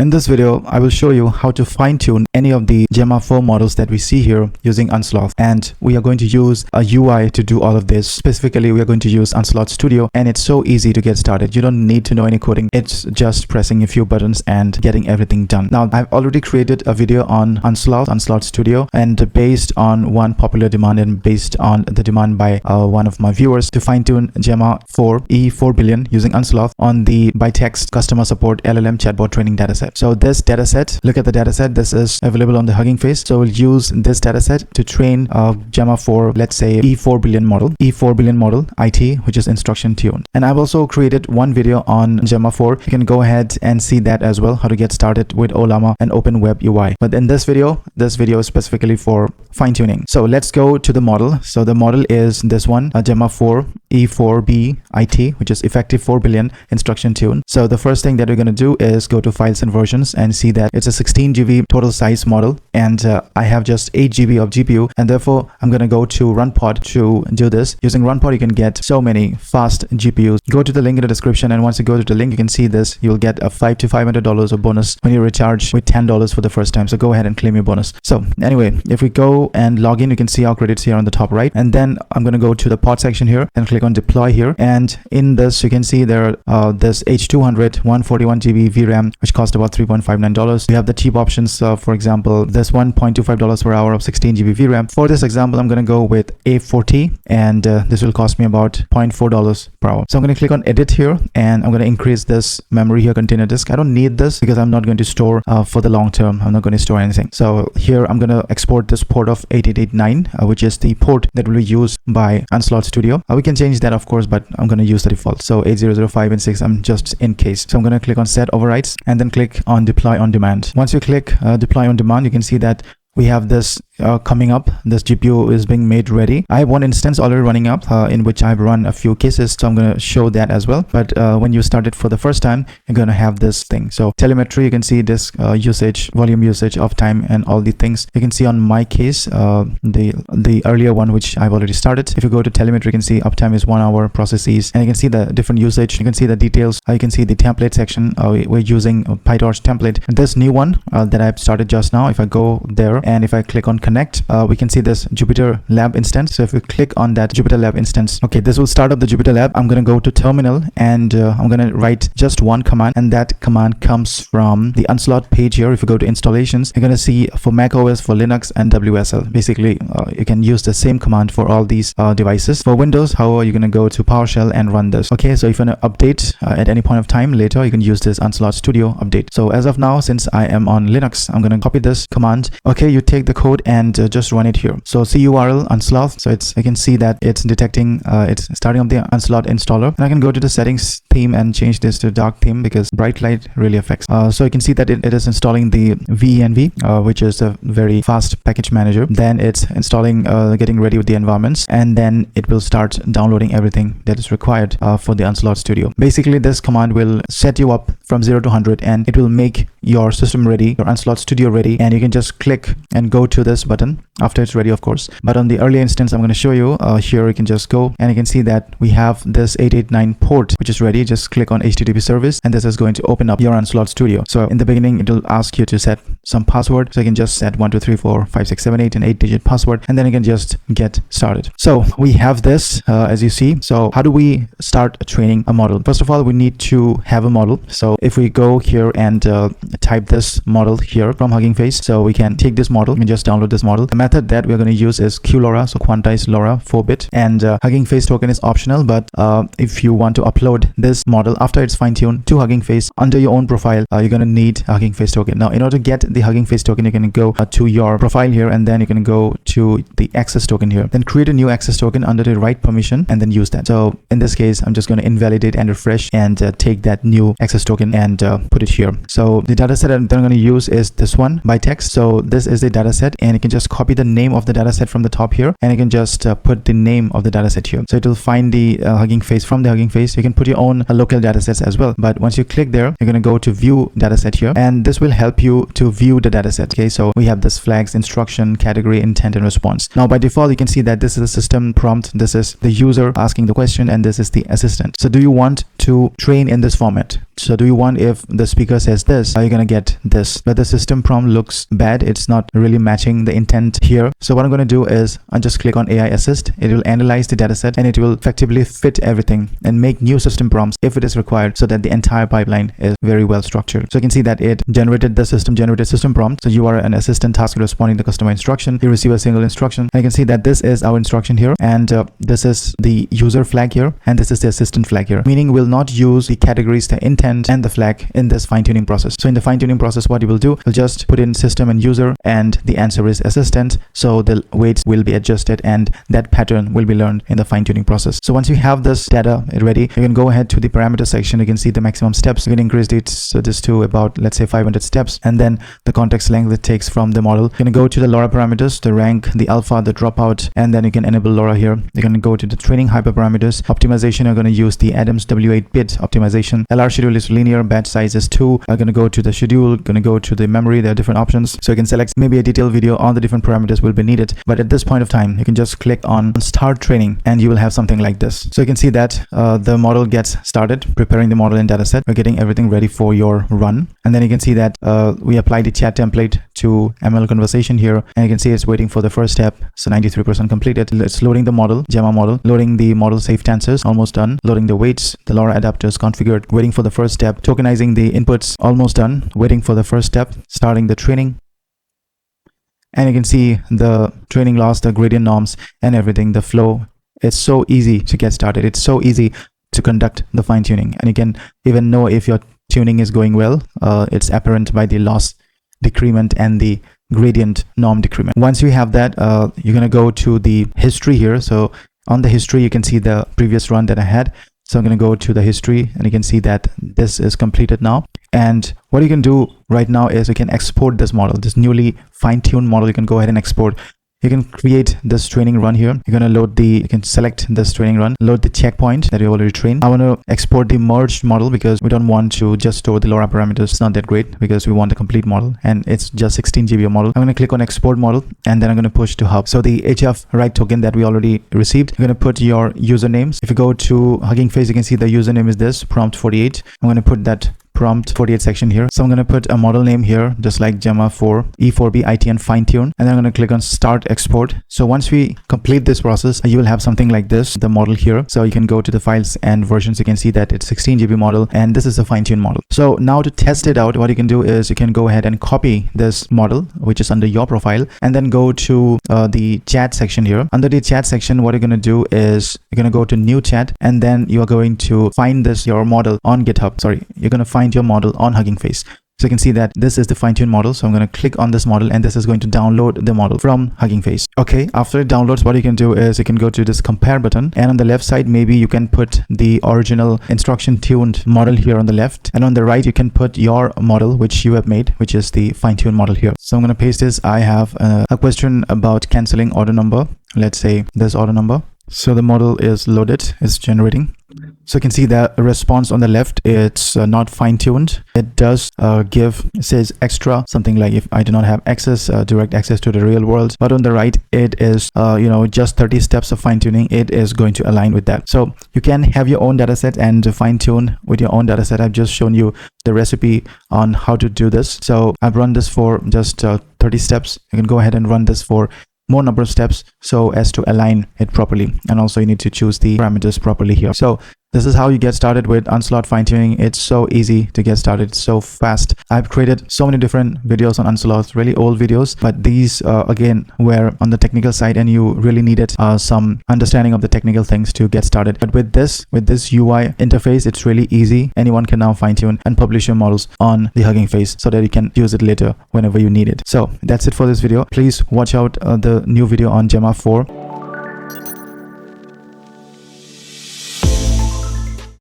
In this video, I will show you how to fine-tune any of the Gemma 4 models that we see here using Unsloth. And we are going to use a UI to do all of this. Specifically, we are going to use Unsloth Studio, and it's so easy to get started. You don't need to know any coding. It's just pressing a few buttons and getting everything done. Now, I've already created a video on Unsloth Studio, and based on one popular demand and based on the demand by one of my viewers to fine-tune Gemma 4 E4 billion using Unsloth on the by text customer support LLM chatbot training dataset. So this dataset, look at the dataset. This is available on the Huggingface. So we'll use this dataset to train Gemma 4, let's say E4 billion model IT, which is instruction tuned. And I've also created one video on Gemma 4. You can go ahead and see that as well, how to get started with llama and open web UI. But in this video is specifically for fine tuning. So let's go to the model. So the model is this one, Gemma 4 E4B IT, which is effective 4 billion instruction tune. So the first thing that we're going to do is go to files and versions and see that it's a 16 GB total size model, and I have just 8 GB of GPU, and therefore I'm going to go to RunPod to do this. Using RunPod, you can get so many fast GPUs. Go to the link in the description, and once you go to the link, you can see this. You'll get a $500 to $500 of bonus when you recharge with $10 for the first time. So go ahead and claim your bonus. So anyway, if we go and log in, you can see our credits here on the top right, and then I'm going to go to the pod section here and click on deploy here, and in this you can see there this H200 141 GB VRAM, which cost about $3.59. We have the cheap options, for example this $1.25 per hour of 16 GB VRAM. For this example, I'm going to go with A40, and this will cost me about $0.4 per hour. So I'm going to click on edit here, and I'm going to increase this memory here, container disk. I don't need this because I'm not going to store for the long term. I'm not going to store anything. So here I'm going to export this port of 8889, which is the port that will be used by Unsloth Studio. We can change that, of course, but I'm going to use the default. So 8005 and 6, I'm just in case. So I'm going to click on set overrides and then click on deploy on demand. Once you click deploy on demand, you can see that we have this coming up. This GPU is being made ready. I have one instance already running up in which I've run a few cases, so I'm going to show that as well. But when you start it for the first time, you're going to have this thing. So telemetry, you can see this usage, volume usage, uptime, and all the things. You can see on my case, the earlier one which I've already started. If you go to telemetry, you can see uptime is 1 hour, processes, and you can see the different usage. You can see the details. You can see the template section. We're using a PyTorch template. This new one that I've started just now, if I go there and if I click on connect, we can see this Jupyter Lab instance. So if we click on that Jupyter Lab instance, okay, this will start up the Jupyter Lab. I'm going to go to terminal, and I'm going to write just one command, and that command comes from the Unsloth page here. If you go to installations, you're going to see for Mac OS, for Linux, and WSL. Basically, you can use the same command for all these devices. For Windows, however, you're going to go to PowerShell and run this. Okay, so if you want to update at any point of time later, you can use this Unsloth Studio update. So as of now, since I am on Linux, I'm going to copy this command. Okay, you take the code and just run it here. So curl unsloth. So I can see that it's detecting, it's starting up the Unsloth installer, and I can go to the settings theme and change this to dark theme because bright light really affects. So you can see that it is installing the venv, which is a very fast package manager. Then it's installing, getting ready with the environments, and then it will start downloading everything that is required for the Unsloth Studio. Basically, this command will set you up from 0 to 100, and it will make your system ready, your Unsloth Studio ready, and you can just click and go to this button after it's ready, of course. But on the early instance, I'm going to show you here. You can just go, and you can see that we have this 889 port which is ready. Just click on HTTP service, and this is going to open up your Unsloth Studio. So in the beginning, it will ask you to set some password. So you can just set 1 2 3 4 5 6 7 8 an 8-digit password, and then you can just get started. So we have this as you see. So how do we start training a model? First of all, we need to have a model. So if we go here and type this model here from Huggingface, so we can take this model and just download this model. The method that we're going to use is QLoRa, so quantized LoRa 4-bit, and Huggingface token is optional. But if you want to upload this model after it's fine-tuned to Huggingface under your own profile, you're going to need a Huggingface token. Now, in order to get the Huggingface token, you can go to your profile here, and then you can go to the access token here. Then create a new access token under the right permission, and then use that. So in this case, I'm just going to invalidate and refresh and take that new access token and put it here. So the dataset that I'm going to use is this one by text. So this is the dataset, and you can just copy the name of the dataset from the top here, and you can just put the name of the dataset here. So it will find the Huggingface from the Huggingface. You can put your own local datasets as well. But once you click there, you're going to go to view dataset here, and this will help you to view the dataset. Okay, so we have this flags, instruction, category, intent, and response. Now by default, you can see that this is a system prompt. This is the user asking the question, and this is the assistant. So do you want to train in this format? So do you want if the speaker says this, are you gonna get this? But the system prompt looks bad. It's not really matching the intent here. So what I'm gonna do is I'll just click on AI Assist. It will analyze the dataset and it will effectively fit everything and make new system prompts if it is required, so that the entire pipeline is very well structured. So you can see that it generated system prompt. So you are an assistant task responding to customer instruction. You receive a single instruction. And you can see that this is our instruction here, and this is the user flag here, and this is the assistant flag here, meaning we'll not use the categories, the intent and the flag in this fine-tuning process. So in the fine-tuning process, what you will do, you'll just put in system and user, and the answer is assistant. So the weights will be adjusted and that pattern will be learned in the fine-tuning process. So once you have this data ready, you can go ahead to the parameter section. You can see the maximum steps. You can increase this to about, let's say, 500 steps, and then the context length it takes from the model. You can go to the LoRa parameters, the rank, the alpha, the dropout, and then you can enable LoRa here. You're going to go to the training hyperparameters. Optimization, you're going to use the Adams W8-bit optimization. LR schedule is linear, batch size is 2. I'm going to go to the schedule, going to go to the memory. There are different options. So you can select maybe a detailed video on the different parameters will be needed. But at this point of time, you can just click on start training and you will have something like this. So you can see that the model gets started, preparing the model and dataset. We're getting everything ready for your run. And then you can see that we apply the chat template to ML conversation here. And you can see it's waiting for the first step. So 93% completed. It's loading the model, Gemma model, loading the model saved answers, almost done. Loading the weights, the LoRa adapters configured, waiting for the first step. Tokenizing the inputs, almost done. Waiting for the first step, starting the training. And you can see the training loss, the gradient norms and everything, the flow. It's so easy to get started. It's so easy to conduct the fine tuning. And you can even know if your tuning is going well. It's apparent by the loss decrement and the gradient norm decrement. Once you have that, you're going to go to the history here. So on the history, you can see the previous run that I had. So I'm going to go to the history and you can see that this is completed now. And what you can do right now is you can export this model, this newly fine-tuned model. You can go ahead and export. You can create this training run here. You're going to load you can select this training run, load the checkpoint that you already trained. I want to export the merged model because we don't want to just store the LoRa parameters. It's not that great because we want a complete model and it's just 16 GB model. I'm going to click on export model and then I'm going to push to hub. So the HF write token that we already received, you're going to put your usernames. If you go to Huggingface, you can see the username is this prompt 48. I'm going to put that prompt 48 section here. So I'm going to put a model name here, just like Gemma 4 E4B ITN fine tune. And then I'm going to click on start export. So once we complete this process, you will have something like this, the model here. So you can go to the files and versions. You can see that it's 16 GB model and this is a fine tune model. So now to test it out, what you can do is you can go ahead and copy this model, which is under your profile, and then go to the chat section here. Under the chat section, what you're going to do is you're going to go to new chat and then you are going to find your model on GitHub. Sorry, you're going to find your model on Huggingface. So you can see that this is the fine-tuned model. So I'm going to click on this model and this is going to download the model from Huggingface. Okay, after it downloads, what you can do is you can go to this compare button and on the left side, maybe you can put the original instruction tuned model here on the left, and on the right, you can put your model, which you have made, which is the fine-tuned model here. So I'm going to paste this. I have a question about canceling order number. Let's say this order number. So the model is loaded, it's generating. So you can see the response on the left, it's not fine-tuned. It does it says extra, something like if I do not have access, direct access to the real world. But on the right, it is, just 30 steps of fine-tuning. It is going to align with that. So you can have your own dataset and fine-tune with your own dataset. I've just shown you the recipe on how to do this. So I've run this for just 30 steps. You can go ahead and run this for more number of steps so as to align it properly, and also you need to choose the parameters properly here. So this is how you get started with Unsloth fine-tuning. It's so easy to get started, so fast. I've created so many different videos on Unsloth, really old videos, but these again were on the technical side and you really needed some understanding of the technical things to get started. But with this UI interface, it's really easy. Anyone can now fine-tune and publish your models on the Huggingface so that you can use it later whenever you need it. So that's it for this video. Please watch out the new video on Gemma 4.